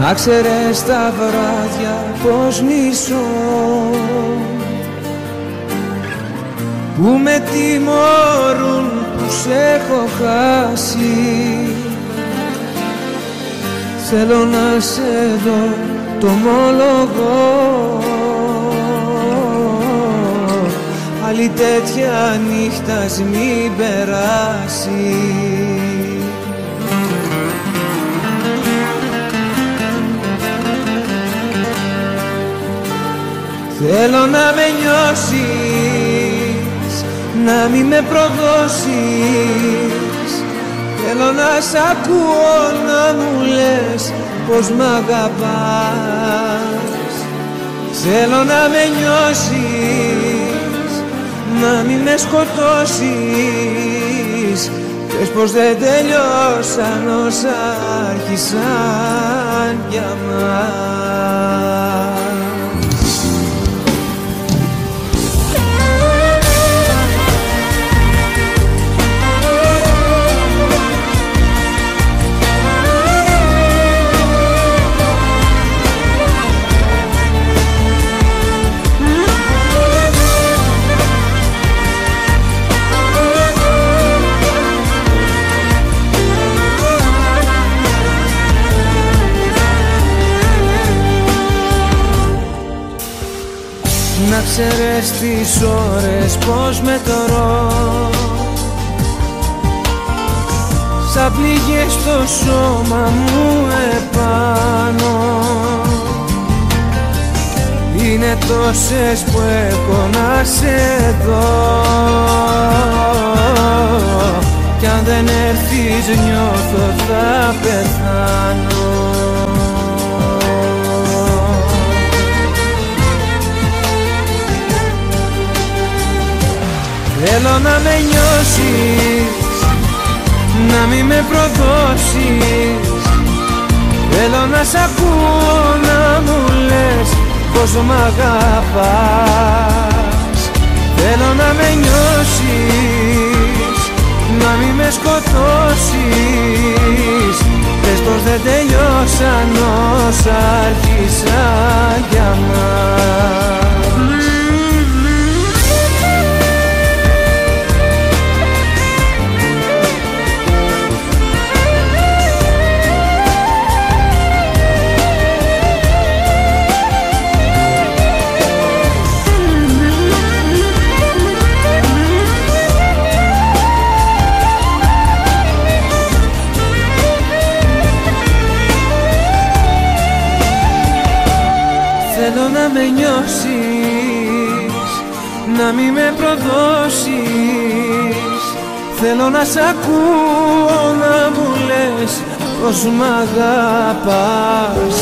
Να ξέρεις τα βράδια πως μισώ, που με τιμωρούν που σ' έχω χάσει. Θέλω να σε δω, το ομολογώ, άλλη τέτοια νύχτα ας μην περάσει. Θέλω να με νιώσεις, να μην με προδώσεις. Θέλω να σ' ακούω να μου λες πως μ' αγαπάς. Θέλω να με νιώσεις, να μην με σκοτώσεις. Πες πως δεν τελειώσαν όσα άρχισαν για μας. Να ξέρεις τις ώρες πως μετρώ, σαν πληγές στο σώμα μου επάνω. Είναι τόσες που έχω να σε δω, κι αν δεν έρθεις νιώθω θα πεθάνω. Θέλω να με νιώσεις, να μην με προδώσεις. Θέλω να σ' ακούω να μου λες πως μ' αγαπάς. Θέλω να με νιώσεις, να μην με σκοτώσεις. Πες πως δεν τελειώσαν όσα άρχισαν για μας. Θέλω να με νιώσεις, να μην με προδώσεις. Θέλω να σ' ακούω να μου λες πως μ' αγαπάς.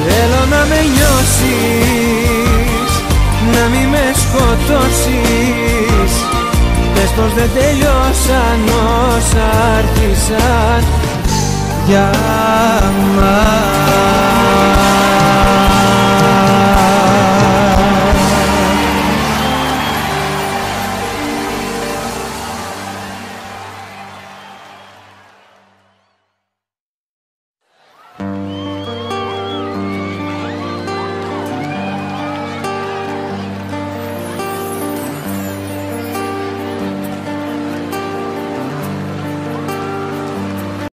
Θέλω να με νιώσεις, να μην με σκοτώσεις. Πες πως δεν τελειώσαν όσα άρχισαν για μας.